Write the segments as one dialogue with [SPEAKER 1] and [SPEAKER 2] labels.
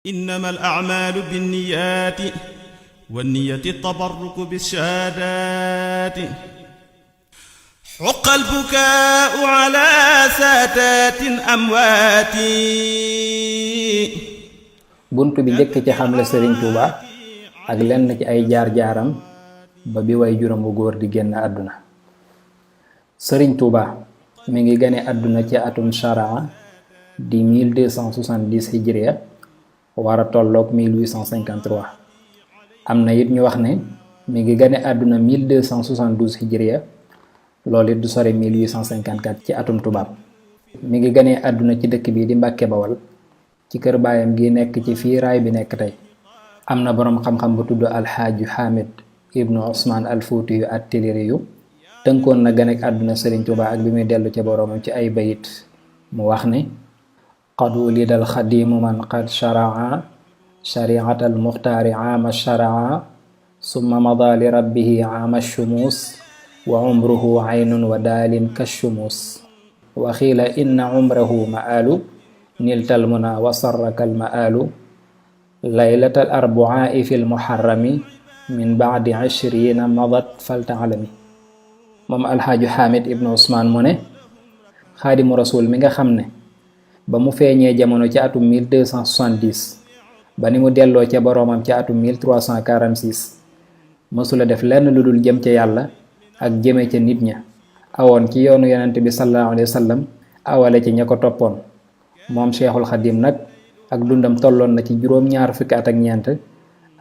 [SPEAKER 1] إنما الأعمال بالنيات والنية التبرك بالشهادات حق البكاء على سادات أموات.
[SPEAKER 2] bunt bi njëkk ci xamle Sëriñ Tuuba ak lenn ci ay jaar-jaaram ba bi way juróom bu góor di génn àdduna. Sëriñ Tuuba mi ngi gane àdduna ci atum sharaa di 1270 hijriya wara tolloog 1853. am na it ñu wax ne mi ngi gane àdduna 1272 hijriya loolu it du sore 1854 ci atum tubaab. mi ngi gane àdduna ci dëkk bi di Mbàkke Bawal ci kër baayam gi nekk ci fii raay bi nekk tey. am na boroom xam-xam bu tudd alxaaju Hamid ibnu Usmaan al Fuuti yu at-Tiliri yu tënkoon na ganek àdduna Sëriñ Tuuba ak bi muy dellu ci boroomam ci ay bayit mu wax ne qad wulida al xadimu man qad sharaa shariata al muxtaari aama sharaa summa mada li rabbihi aama shumuus wa umruhu aynun wa daalin kashumuus wa xiila inna umrahu ma'aalu niltal muna wa sarrakal ma'aalu laylatal arbu'aa'i fil muharrami min ba'di 20 madat falta'lami. moom alxaaju Hamid ibnu Usmaan mu ne xaadimu rasul mi nga xam ne ba mu feeñee jamono ci atum 1270 ba ni mu delloo ca boroomam ci atum 1346 mësula def lenn lu dul jëm ca yàlla ak jëme ca nit ña awoon ci yoonu yonent bi sallallahu alayhi wa sallam awale ci ña ko toppoon. moom Cheikhul Xadim nag ak dundam tolloon na ci juróom-ñaar fukki at ak ñeent.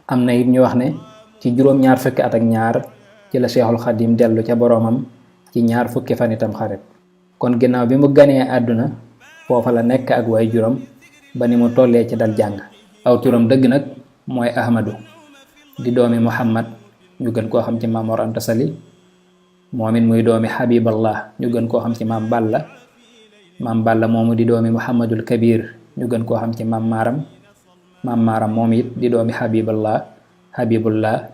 [SPEAKER 2] am na it ñu wax ne ci juróom-ñaar fukki at ak ñaar ci la Cheikhul Xadim dellu ca boroomam ci ñaar fukki fan itam xarit. kon ginnaaw bi mu ganee àdduna foofa la nekk ak way juróom ba ni mu tollee ci dal jàng. aw turam dëgg nag mooy Ahmadu di doomi Muhammad ñu gën koo xam ci Maam Mor Anta Sali moom it muy doomi Habiballah ñu gën koo xam ci Maam Balla. Maam Balla moomu di doomi Muhammadul Kabir ñu gën koo xam ci Maam Maaram. Maam Maaram moom it di doomi Habibullah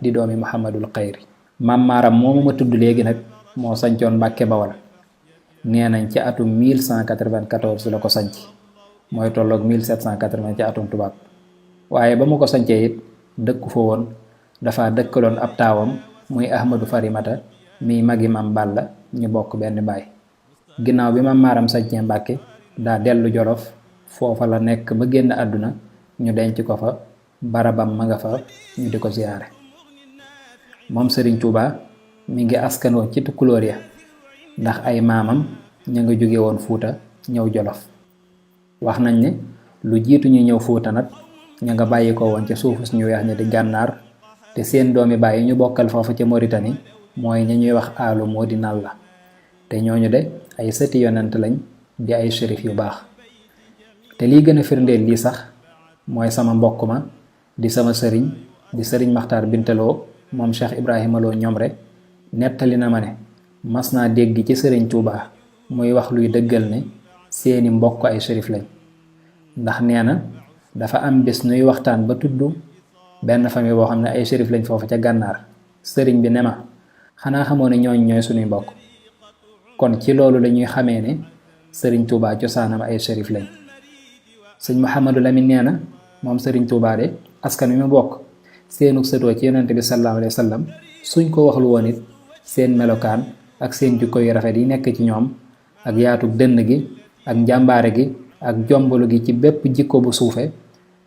[SPEAKER 2] di doomi Muhammadul Xayri. Maam Maaram moomu ma tudd léegi nag moo sancoon Mbàkke Bawal nee nañ ci atum 1194 la ko sanc mooy tolloog 1780 ci atum tubaab. waaye ba mu ko sancee it dëkku fa woon dafa dëkkaloon ab taawam muy Ahmadu Farimata mi magi Maam Balla ñu bokk benn baay. ginnaaw bi Maam Maaram sancee Mbàkke daa dellu Jolof foofa la nekk ba génn àdduna ñu denc ko fa barabam ma nga fa ñu di ko ziyaare. moom Sëriñ Tuuba mi ngi askanoo ci tukkulóor ya ndax ay maamam ña nga jóge woon Fuuta ñëw Jolof. wax nañ ne lu jiitu ñu ñëw Fuuta nag ña nga bàyyi ko woon ca suufus ñu weex ña di gànnaar te seen doomi baay ñu bokkal foofu ca Moritani mooy ña ñuy wax aalu moo di nal la te ñooñu de ay sëti yonent lañ di ay shérif yu baax. te lii gën a firndeel lii sax mooy sama mbokk ma di sama sëriñ di sëriñ Maxtaar Bintaloo moom Cheikh Ibrahima Lo ñoom rek nettali na ma ne mas naa dégg ci Sëriñ Tuuba muy wax luy dëggal ne seeni mbokk ay shérif lañ. ndax nee na dafa am bés nuy waxtaan ba tudd benn famille boo xam ne ay shérif lañ foofu ca gànnaar. sëriñ bi ne ma xanaa xamoo ne ñooñ ñooy suñuy mbokk. kon ci loolu la ñuy xamee ne Sëriñ Tuuba cosaanam ay shérif lañ. sëñ Mouhamadou Lamine nee na moom Sëriñ Tuuba de askan wi mu bokk seenu sëtoo ci yonent bi sallallahu alayhi wa sallam suñ ko waxlu woon it seen melokaan ak seen jukko yu rafet yi nekk ci ñoom ak yaatug dënn gi ak njàmbaare gi ak jombalu gi ci bépp jikko bu suufe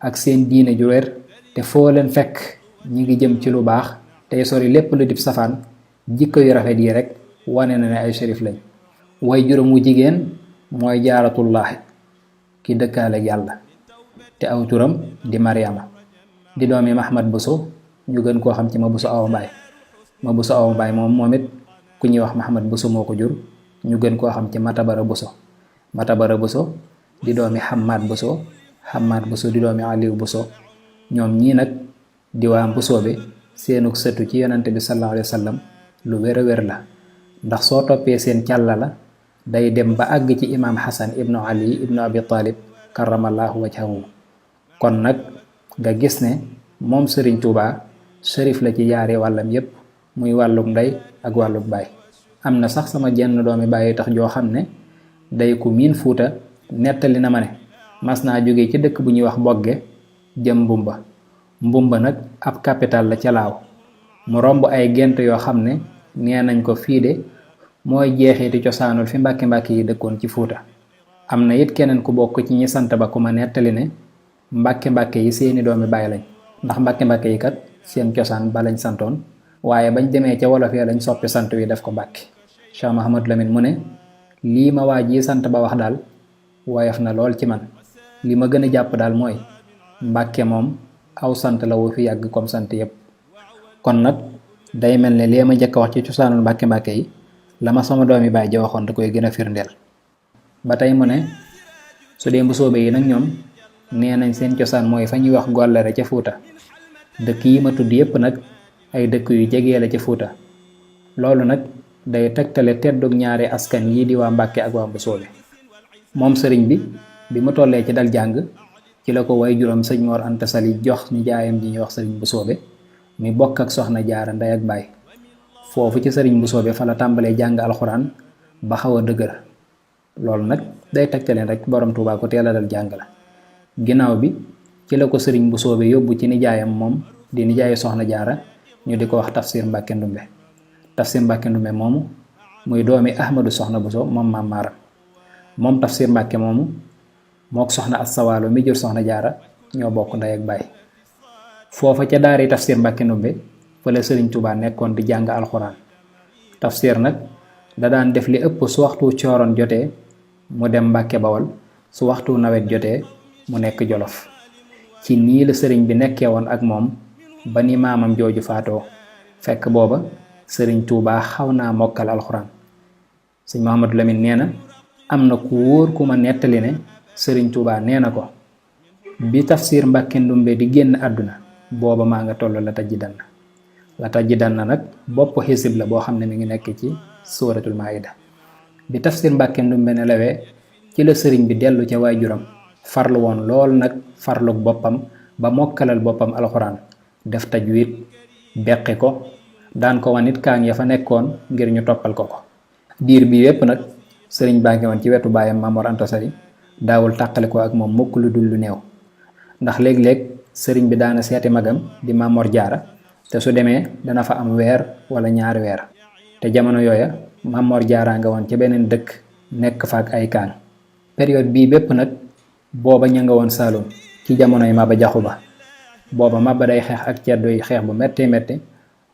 [SPEAKER 2] ak seen diine ju wér te foo leen fekk ñi ngi jëm ci lu baax tey sori lépp lu dib safaan jikko yu rafet yi rek wane na ne ay shérif lañ. way juróom wu jigéen mooy Jaaratullaahi ki dëkkaale yàlla te aw turam di Mariama di doomi Mahmad Buso ñu gën koo xam ci ma Buso Awa Mbaay. ma Buso Awa Mbaay moom it ku ñuy wax Mahmad Buso moo ko jur ñu gën koo xam ci Matabara Buso. Matabara Buso di doomi Hamad Buso di doomi Aliou Buso. ñoom ñii nag di waa Buso bi seenug sëtu ci yonante bi sallallahu alayhi wa sallam lu wér a wér la ndax soo toppee seen càlla la day dem ba àgg ci imaam Hasan ibnu Ali ibnu Abi Talib karamallahu wajhahu. kon nag nga gis ne moom Sëriñ Tuuba shérif la ci yaari wàllam yépp muy wàllug ndey ak wàllug baay. am na sax sama jenn doomi baay tax joo xam ne day ku miin Fuuta nettali na ma ne mas naa jóge ci dëkk bu ñuy wax Bogge jëm Mbumba nag ab capital la ca Laaw. mu romb ay gent yoo xam ne nee nañ ko fii de mooy jeexiti cosaanul fi mbàkke yi dëkkoon ci Fuuta. am na it keneen ku bokk ci ñi sant ba ku ma nettali ne mbàkke yi seeni doomi baay lañ, ndax mbàkke yi kat seen cosaan ba lañ santoon, waaye bañ demee ca wolof ya lañ soppi sant wi def ko Mbàkke. Cheikh Mahamadou Lamine mu ne lii ma waa ji sant ba wax daal woyof na lool ci man, li ma gën a jàpp daal mooy Mbàkke moom aw sant la wu fi yàgg comme sant yépp. kon nag day mel ne lee ma njëkk a wax ci cosaanul mbàkke yi la ma sama doomi baay ja waxoon da koy gën a firndeel. ba tey mu ne su dee mbusoobe yi nag ñoom nee nañ seen cosaan mooy fa ñuy wax Gollere ca Fuuta. dëkk yi ma tudd yépp nag ay dëkk yu jegee la ca Fuuta. loolu nag day tegtale teddug ñaari askan yi di waa Mbàkke ak waa mbusoobe. moom sëriñ bi mu tollee ci dal jàng ci la ko way juróom sëñ Mor Anta Sali jox ni jaayam ji ñuy wax sëriñ mbusoobe mi bokk ak soxna Jaara ndey ak baay. foofu ci sëriñ mbusoobe fa la tàmbalee jàng alxuraan ba xaw a dëgër. loolu nag day tegtaleen rek borom Tuubaa ko teel a dal jàng la. ginnaaw bi ci la ko sëriñ mbusoobe yóbbu ci nijaayam moom di nijaayu soxna Jaara ñu di ko wax Tafsir Mbàkke Ndumbe. Tafsir Mbàkke Ndumbe moomu muy doomi Ahmadu Soxna Buso moom maam Maaram. moom Tafsir Mbàkke moomu mook soxna Assawaalo mi jur soxna Jaara ñoo bokk ndey ak baay. foofa ca daari Tafsir Mbàkke Ndumbe fa la sëriñ Tuubaa nekkoon di jàng alxuraan. Tafsir nag da daan def li ëpp su waxtu cooroon jotee mu dem Mbàkke Bawol, su waxtu nawet jotee mu nekk Jolof. ci nii la sëriñ bi nekkee woon ak moom ba ni maamam jooju faatoo, fekk booba sëriñ Tuubaa xaw naa mokkal alxuraan. sëñ Mahamadou Lamine nee na am na ku wóor ku ma nettali ne sëriñ Tuubaa nee na ko bi Tafsir Mbàkke Ndumbe di génn àdduna booba maa nga toll la tajji dann nag bopp xisib la boo xam ne mi ngi nekk ci suuratul Maayida. bi Tafsir Mbàkke Ndumbe nelawee ci la sëriñ bi dellu ca waajuram farlu woon lool nag farlug boppam ba mokkalal boppam alxuraan, def tajwiid beqi ko, daan ko wan it kaang ya fa nekkoon ngir ñu toppal ko. diir bi yépp nag sëriñ baa ngi woon ci wetu baayam Maam Mor Anta Sali, daawul tàqale ko ak moom mukk lu dul lu néew. ndax léeg-léeg sëriñ bi daana seeti magam di Maam Mor Jaara te su demee dana fa am weer wala ñaari weer, te jamono yooya Maam Mor Jaara nga woon ci beneen dëkk nekk fa ak ay kaan. période bii bépp nag booba ña nga woon Saalum ci jamonoy Maba Jaxu Ba. booba Maba day xeex ak ceddo yi xeex bu metti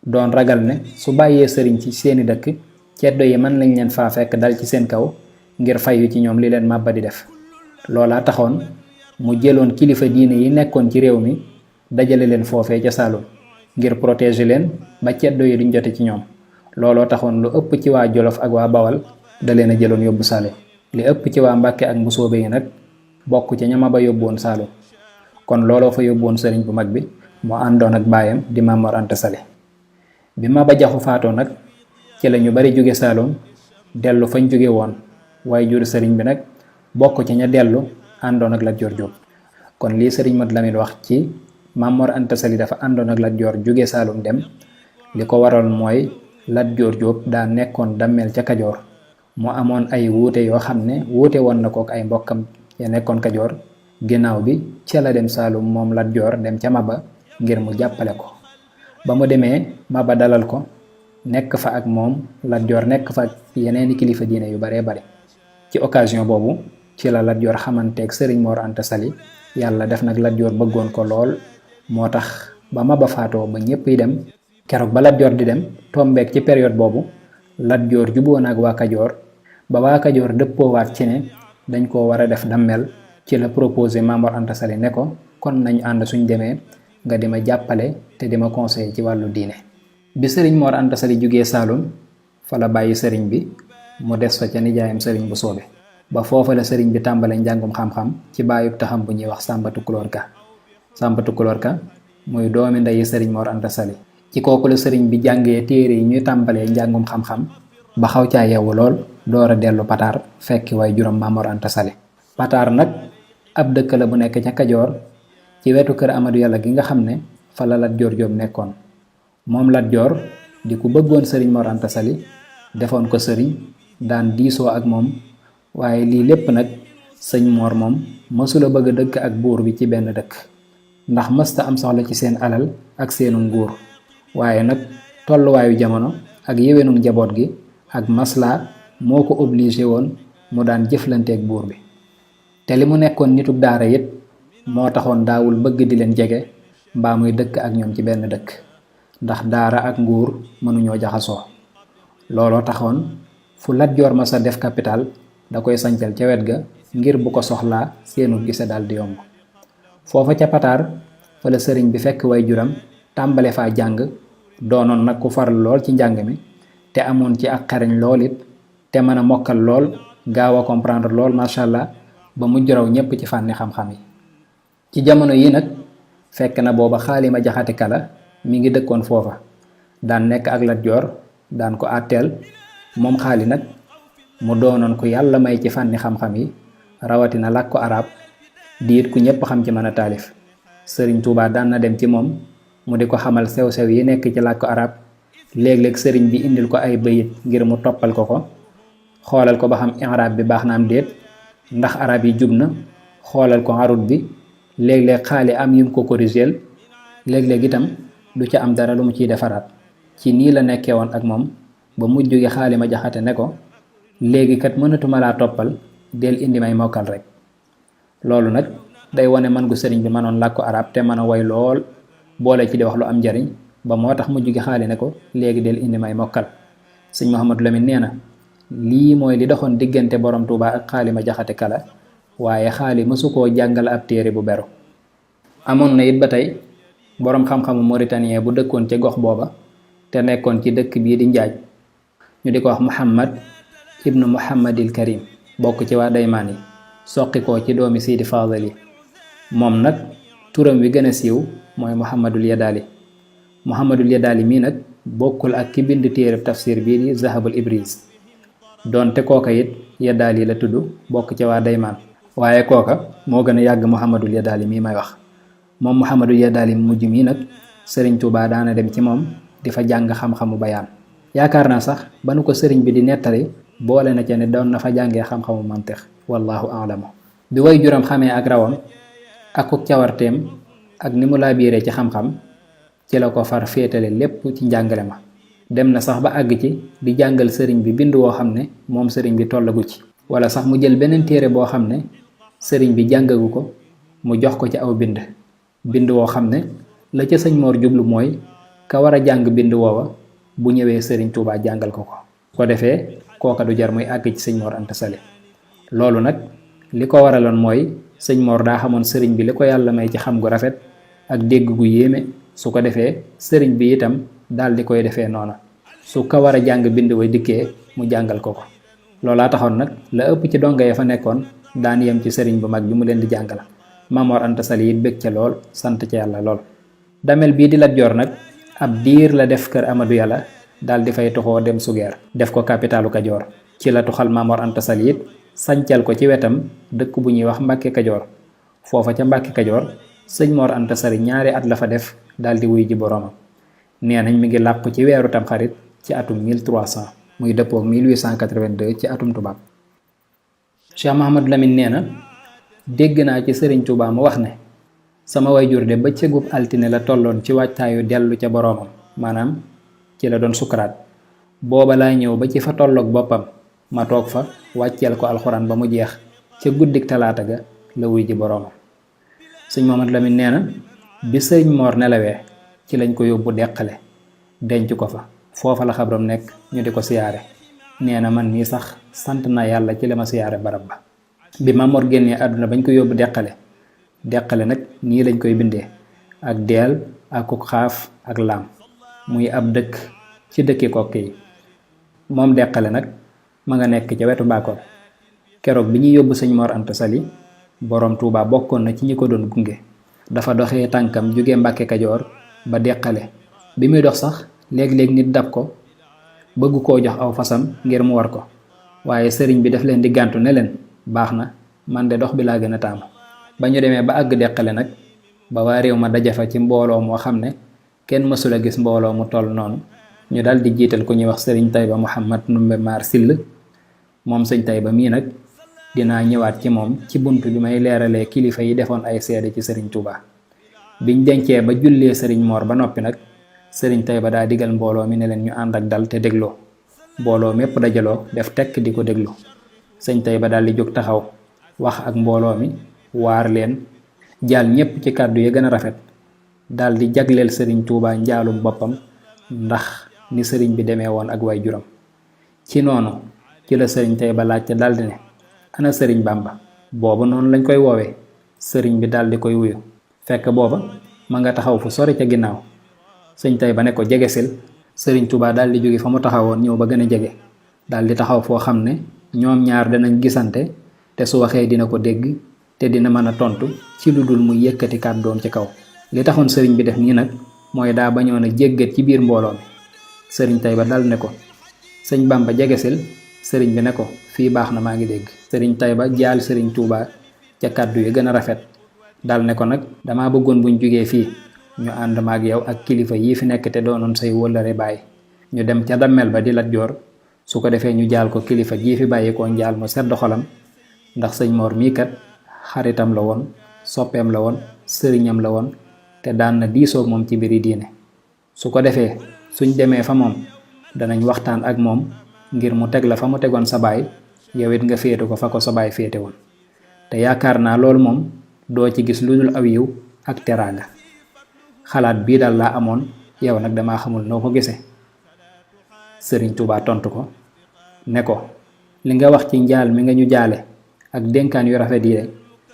[SPEAKER 2] doon ragal ne su bàyyee sëriñ ci seeni dëkk ceddo yi mën lañ leen faa fekk dal ci seen kaw ngir fayu ci ñoom li leen Maba di def. loolaa taxoon mu jëloon kilifa diine yi nekkoon ci réew mi dajale leen foofee ca Saalum ngir protéger leen ba ceddo yi duñ jote ci ñoom. looloo taxoon lu ëpp ci waa Jolof ak waa Bawal da leen a jëloon yóbbu Saalum. li ëpp ci waa Mbàkke ak mbusoobe yi nag bokk ca ña Maba yóbbuwoon Saalum. kon looloo fa yóbbuwoon sëriñ bu mag bi moo àndoon ak baayam di Maam Mor Anta Sali. bi Maba Jaxu faatoo nag ci la ñu bari jóge Saalum dellu fañ jóge woon, waaye jur sëriñ bi nag bokk ci ña dellu àndoon ak Lat Joor Jóob. kon lii sëriñ Mat Lamin wax ci Maam Mor Anta Sali dafa àndoon ak Lat Joor jóge Saalum dem, li ko waral mooy Lat Joor Jóob daa nekkoon dammel ca Kajoor. mu amoon ay wuute yoo xam ne wuute woon na kook ay mbokkam ya nekkoon Kajoor. ginnaaw bi ca la dem Saalum moom Lat Joor dem ca Maba ngir mu jàppale ko. ba mu demee Maba dalal ko, nekk fa ak moom. Lat Joor nekk fa ak yeneeni kilifa diine yu baree bari. ci occasion boobu ci la Lat Joor xamanteeg sëriñ Mor Anta Sali. yàlla def nag Lat Joor bëggoon ko lool, moo tax ba Maba faatoo ba ñépp yi dem, keroog ba Lat Joor di dem tombeek ci période boobu Lat Joor juboo na ak waa Kajoor ba waa Kajoor dëppoowaat ci ne dañ koo war a def dammel. ci la proposé Maam Mor Anta Sali ne ko kon nañu ànd suñ demee nga di ma jàppale te di ma conseiller ci wàllu diine. bi sëriñ Mor Anta Sali jugee Saalum fa la bàyyi sëriñ bi mu des fa ca nijaayam sëriñ bu soobe. ba foofa la sëriñ bi tàmbale njàngum xam-xam ci baayub taxam bu ñuy wax Sàmba Tukulóor Ka. Sàmba Tukulóor Ka muy doomi ndeyi sëriñ Mor Anta Sali. ci kooku la sëriñ bi jàngee téere yi ñuy tàmbalee njàngum xam-xam ba xaw caa yeewu lool door a dellu Pataar fekki waaye juróom Maam Mor Anta Sali. Pataar nag ab dëkk la bu nekk ca Kajoor ci wetu kër Amadu Yàlla gi nga xam ne fa la Lat Joor Jóob nekkoon. moom Lat Joor di ku bëggoon sëriñ Mor Anta Sali, defoon ko sëriñ, daan diisoo ak moom. waaye lii lépp nag sëñ Mor moom mësula bëgg a dëkk ak buur bi ci benn dëkk. ndax mësta am soxla ci seen alal ak seenu nguur, waaye nag tolluwaayu jamono ak yéwénum njaboot gi ak maslaa moo ko obligé woon mu daan jëflanteeg buur bi. te li mu nekkoon nitug daara it moo taxoon daawul bëgg di leen jege mbaa muy dëkk ak ñoom ci benn dëkk, ndax daara ak nguur mënuñoo jaxasoo. looloo taxoon fu Lat Joor ma sa def capital da koy sancal ca wet ga ngir bu ko soxlaa seenu gise daal di yomb. foofa ca Pataar fa la sëriñ bi fekk way juram tàmbale faa jàng, doonoon nag ku faral lool ci njàng mi te amoon ci ak xarañ lool it, te mën a mokkal lool, gaaw a comprendre lool macha allah, ba mu jaraw ñépp ci fànni xam-xam yi. ci jamono yi nag fekk na booba Xaalima Jaxate Kala mi ngi dëkkoon foofa, daan nekk ak Lat Joor, daan ko àtteel. moom Xaali nag mu doonoon ku yàlla may ci fànni xam-xam yi, rawatina làkku arab, diit ku ñépp xam ci mën a taalif. sëriñ Tuubaa daan na dem ci moom mu di ko xamal sew-sew yi nekk ci làkku arab. léeg-léeg sëriñ bi indil ko ay bayit ngir mu toppal ko, xoolal ko ba xam i'raab bi baax na am déet, ndax arab yi jub na, xoolal ko arut bi. léeg-léeg Xaali am yum ko corrigeel, léeg-léeg itam du ca am dara lu mu ciy defaraat. ci nii la nekkee woon ak moom ba mujj gi Xaalima Jaxate ne ko léegi kat mënatuma laa toppal, del indi may mokkal rek. loolu nag day wane man gu sëriñ bi mënoon làkku arab te mën a woy lool, boole ci di wax lu am njariñ, ba moo tax mujj gi Xaali ne ko léegi del indi may mokkal. sëñ Mouhamadou Lamine nee na lii mooy li doxoon diggante borom Tuubaa ak Xaalima Jaxate Kala, waaye Xaali mësu koo jàngal ab téere bu beru. amoon na it ba tey boroom xam-xamu mauritanien bu dëkkoon ca gox booba te nekkoon ci dëkk bii di Njaaj, ñu di ko wax Muhammad ibnu Muhammadil Karim, bokk ci waa Daymaan yi, soqi koo ci doomi Sidi Faadil yi. moom nag turam wi gën a siiw mooy Muhammadul Yadaali. Muhammadul Yadaali mii nag bokkul ak ki bind téereb tafsir bii di Zahabul Ibris, doonte kooka it Yadaali la tudd, bokk ci waa Daymaan, waaye kooka moo gën a yàgg Muhammadul Yadaali mii may wax. moom Muhammadul Yadaali mujj mii nag sëriñ Tuubaa daana dem ci moom di fa jàng xam-xamu bayaan. yaakaar naa sax ba nu ko sëriñ bi di nettali boole na ca ne doon na fa jàngee xam-xamu mantiq, wallahu a'lamu. bi way juram xamee ak rawam akuk cawarteem ak ni mu laa biiree ci xam-xam, ci la ko far féetale lépp ci njàngale ma. dem na sax ba àgg ci di jàngal sëriñ bi bind woo xam ne moom sëriñ bi tollagu ci, wala sax mu jël beneen téere boo xam ne sëriñ bi jàngagu ko mu jox ko ci aw bind woo xam ne la ca sëñ Moor jublu mooy ka war a jàng bind woowa bu ñëwee sëriñ Tuubaa jàngal ko defee kooka du jar muy àgg ci sëñ Moor Anta Sali. loolu nag li ko waraloon mooy sëñ Moor daa xamoon sëriñ bi li ko yàlla may ci xam gu rafet ak dégg gu yéeme, su ko defee sëriñ bi itam daal di koy defee noona, su ko war a jàng bind way dikkee mu jàngal ko. loolaa taxoon nag la ëpp ci donga ya fa nekkoon daan yem ci sëriñ bu mag bi mu leen di jàngal. Maam Mor Anta Sali it bég ca lool, sant ca yàlla lool. damel bii di Lat Joor nag ab diir la def kër Amadu Yàlla, daal di fay toxoo dem Sugeer def ko capitalu Kajoor. ci la tuxal Maam Mor Anta Sali it sancal ko ci wetam dëkk bu ñuy wax Mbàkke Kajoor. foofa ca Mbàkke Kajoor sëñ Mor Anta Sali 2 at la fa def daal di wuy ji boroomam. nee nañ mi ngi làqu ci weeru Tamxarit ci atum 1300 muy dëppook 1882 ci atum tubaab. Cheikh Mouhamadou Lamine nee na dégg naa ci sëriñ Tuubaa mu wax ne sama wayjur de bëccëgub altine la tolloon ci waajtaayu dellu ca boroomam, maanaam ci la doon sukuraat. booba laa ñëw ba ci fa tolloog boppam ma toog fa wàcceel ko alxuraan ba mu jeex, ca guddik talaata ga la wuy ji boroomam. sëñ Mouhamadou Lamine nee na bi sëriñ Moor nelawee ci lañ ko yóbbu Deqale denc ko fa, foofa la xabram nekk ñu di ko siyaare. nee na man mii sax sant naa yàlla ci la ma siyaare barab ba. bi Maam Mor génnee àdduna bañ ko yóbbu Deqale nag nii lañ koy bindee ak deel ak kuk xaaf ak laam, muy ab dëkk ci dëkki Kokki yi. moom Deqale nag ma nga nekk ca wetu Mbakol. keroog bi ñuy yóbbu sëñ Mor Anta Sali boroom Tuubaa bokkoon na ci ñi ko doon gunge. dafa doxee tànkam jóge Mbàkke Kajoor ba Deqale. bi muy dox sax léeg-léeg nit dab ko bëgg koo jox aw fasam ngir mu war ko, waaye sëriñ bi daf leen di gàntu ne leen baax na, man de dox bi laa gën a taamu. ba ñu demee ba àgg Deqale nag ba waa réew ma dajafa ci mbooloo moo xam ne kenn mësula gis mbooloo mu toll noonu, ñu dal di jiital ku ñuy wax sëriñ Tayba Muhammad Numbe Maar Sill. moom sëñ Tayba mii nag dinaa ñëwaat ci moom ci bunt bi may leeralee kilifa yi defoon ay seede ci sëriñ Tuubaa. biñ dencee ba jullee sëriñ Moor ba noppi nag sëriñ Tayba daa digal mbooloo mi ne leen ñu ànd ak dal te dégloo. mbooloo mépp dajaloo def tekk di ko déglu. sëñ Tayba daal di jóg taxaw wax ak mbooloo mi waar leen jaal ñépp ci kàddu ya gën a rafet daal di jagleel sëriñ Tuubaa njaalum boppam ndax ni sëriñ bi demee woon ak way juram. ci noonu ci la sëriñ Tayba laajte daldi ne ana sëriñ Bàmba. boobu noonu lañ koy woowee. sëriñ bi daldi koy wuyu fekk booba ma nga taxaw fu sori ca ginnaaw. sëñ Tayba ne ko jegesil. sëriñ Tuubaa daldi jóge fa mu taxawoon ñëw ba gën a jege daldi taxaw foo xam ne ñoom ñaar danañ gisante te su waxee dina ko dégg te dina mën a tontu ci lu dul muy yëkkati kàddoom ci kaw. li taxoon sëriñ bi def nii nag mooy daa bañoon a jéggat ci biir mbooloo mi. sëriñ Tayba dal ne ko sëñ Bàmba jegesil. sëriñ bi ne ko fii baax na maa ngi dégg. sëriñ Tayba jaal sëriñ Tuubaa ca kàddu yi gën a rafet dal ne ko nag dama bëggoon buñ jógee fii ñu ànd maag yow ak kilifa yii fi nekk te doonoon say wëllare baay ñu dem ca dammel ba di Lat Joor su ko defee ñu jaal ko kilifa gii fi bàyyi koo njaal mu sedd xolam ndax sëñ Moor mii kat xaritam la woon soppeem la woon sëriñam la woon te daan na diisoog moom ci mbiri diine. su ko defee suñ demee fa moom danañ waxtaan ak moom ngir mu teg la fa mu tegoon sa baay yow it nga féete ko fa ko sa baay féete woon te yaakaar naa loolu moom doo ci gis lu dul aw yiw ak teraanga. xalaat bii daal laa amoon yow nag damaa xamul noo ko gisee. sëriñ Tuubaa tontu ko ne ko li nga wax ci njaal mi nga ñu jaale ak dénkaan yu rafet yi de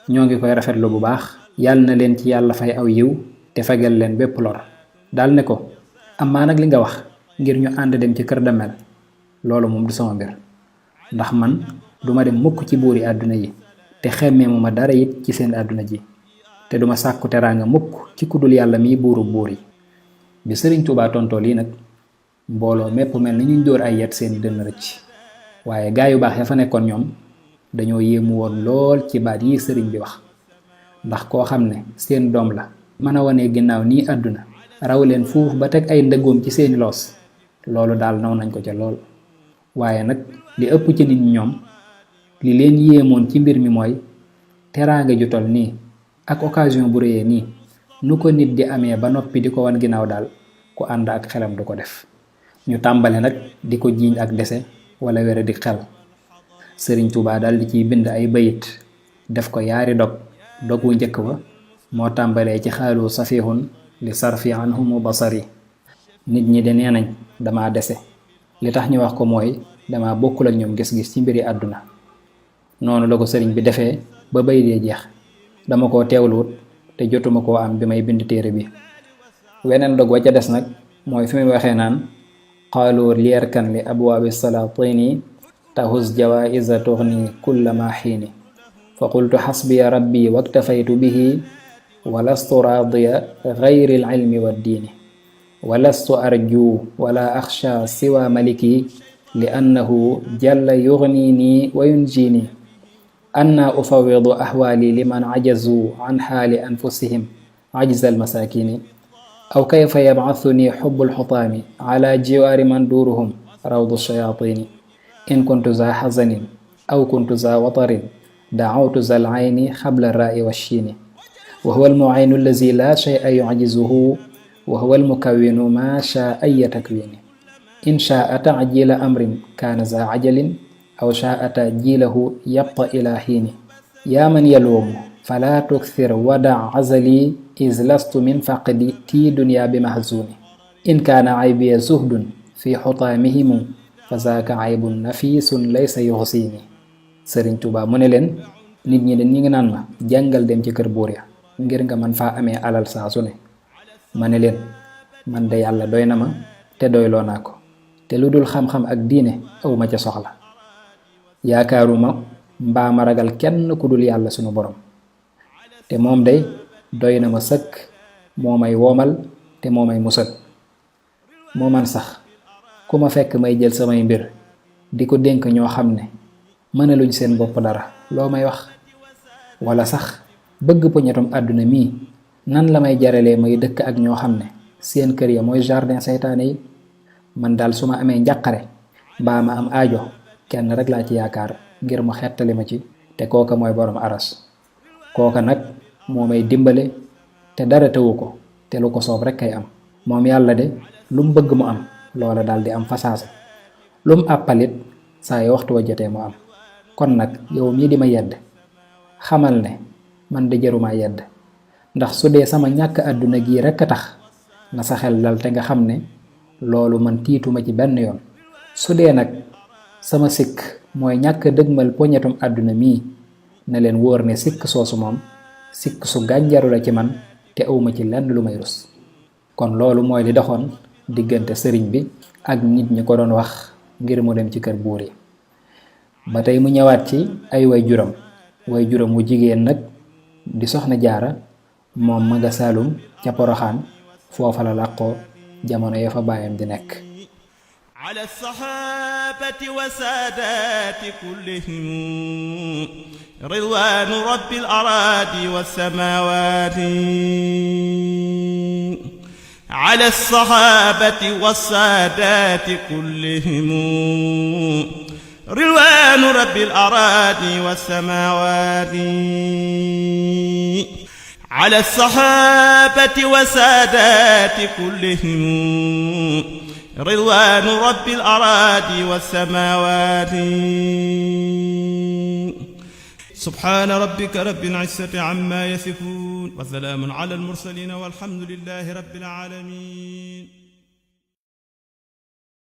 [SPEAKER 2] ñoo ngi koy rafetlu bu baax. yàlla na leen ci yàlla fay aw yiw te fegal leen bépp lor. daal ne ko amaa nag li nga wax ngir ñu ànd dem ci kër Damel loolu moom du sama mbir ndax man duma dem mukk ci buuri àdduna yi te xemmee mu ma dara it ci seen àdduna ji te duma sàkku teraanga mukk ci kudul yàlla miy buuru buur yi. bi sëriñ Tuubaa tontoo lii nag mbooloo mépp mel ni ñuy dóor ay yet seen dënn rëcc waaye gaa yu baax ya fa nekkoon ñoom dañoo yéemu woon lool ci baat yi sëriñ bi wax ndax koo xam ne seen doom la mën a wane ginnaaw nii àdduna raw leen fuuf ba teg ay ndëggoom ci seeni loos loolu daal naw nañ ko ca lool. waaye nag li ëpp ci nit ñi ñoom li leen yéemoon ci mbir mi mooy teraanga ju tol nii ak occasion bu réyee nii nu ko nit di amee ba noppi di ko wan ginnaaw daal ku ànd ak xelam du ko def. ñu tàmbale nag di ko jiiñ ak dese wala wére di xel. sëriñ Tuubaa daal di ciy bind ay bayit def ko yaari dog. dog wu njëkk ba moo tàmbalee ci xaalu safihun li sarfi anhumu basari. nit ñi de nee nañ dama dese li tax ñu wax ko mooy dama bokkul ak ñoom gis-gis ci mbiri àdduna. noonu la ko sëriñ bi defee ba bay dee jeex. dama koo teewluwut te jotuma koo am bi may bind téere bi. weneen dog wa ca des nag mooy fi muy waxee naan qaalu liyarkan li abwaabi salaatini tahus jawaiza tughni kulla ma xiini fa qultu xasbiya rabbi waktafaytu bihi walastu raadiya gayri alilmi waddiini walastu arju wala axsha siwa maliki li annahu jalla yugnini wa yunjini anna ufawidu ahwaali liman ajazu an xaali anfusihim ajza almasakini aw kayfa yabcathuni xubbu alxutaami ala jiwaari man duuruhum rawdu shayaatini in kuntu za xazanin aw kuntu za watarin dacawtu za alcayni xabla alraa'i walshiini wa huwa almucaynu allazi laa shay'a yucjizuhu wa huwa almukawwinu maa shaa aya takwiini in shaa tacjiila amrin kaana za cajalin aw shaa tajiilahu yabqa ila xiini yaa man yaluumu falaa tukthir wadac cazali iz lastu min faqdi tii dunya bi mahzuni in kaana caybiya zuhdun fi xutaamihimu fa zaaka caybun nafiisun laysa yuxsiini. Sëriñ Tuubaa mu ne leen nit ñi de ñi ngi naan ma jàngal dem ci kër buur ya ngir nga man faa amee alal saa su ne. ma ne leen man de yàlla doy na ma te doyloo naa ko te lu dul xam-xam ak diine awma ca soxla. yaakaaruma mbaa ma ragal kenn ku dul yàlla sunu borom te moom day doy na ma sëkk moo may woomal te moo may musal. moo man sax ku ma fekk may jël samay mbir di ko dénk ñoo xam ne mënaluñ seen bopp dara loo may wax wala sax bëgg poñetum àdduna mii nan la may jaralee may dëkk ak ñoo xam ne seen kër ya mooy jardin seytaane yi. man daal su ma amee njàqare mbaa ma am aajo kenn rek laa ci yaakaar ngir mu xettali ma ci te kooka mooy borom aras. kooka nag moo may dimbale te dara tewu ko te lu ko soob rek kay am. moom yàlla de lu mu bëgg mu am loola daal di am fasaasa, lu mu àppalit saa yu waxtu wa jotee mu am. kon nag yow mii di ma yedd xamal ne man de jaruma yedd, ndax su dee sama ñàkk àdduna gii rekk a tax na sa xel dal te nga xam ne loolu man tiituma ci benn yoon. su dee nag sama sikk mooy ñàkk dëgmal poñetum àdduna mii, na leen wóor ne sikk soosu moom sikk su gànjaru la ci man te awma ci lenn lu may rus. kon loolu mooy li doxoon diggante sëriñ bi ak nit ñi ko doon wax ngir mu dem ci kër buur yi. ba tey mu ñëwaat ci ay way juram wu jigéen nag di soxna jaara, moom ma nga Saalum ca Poroxaan, foofa la làqoo jamono ya fa baayam di nekk.
[SPEAKER 1] ala sahabati wa saadati kullihim ridwanu rabbil aradi was samawati. ala sahabati wa saadati kullihim ridwanu rabbil aradi was samawati. على الصحابة وسادات كلهم رضوان رب الأراضي والسماوات. سبحان ربك رب العزة عما يصفون وسلام على المرسلين والحمد لله رب العالمين.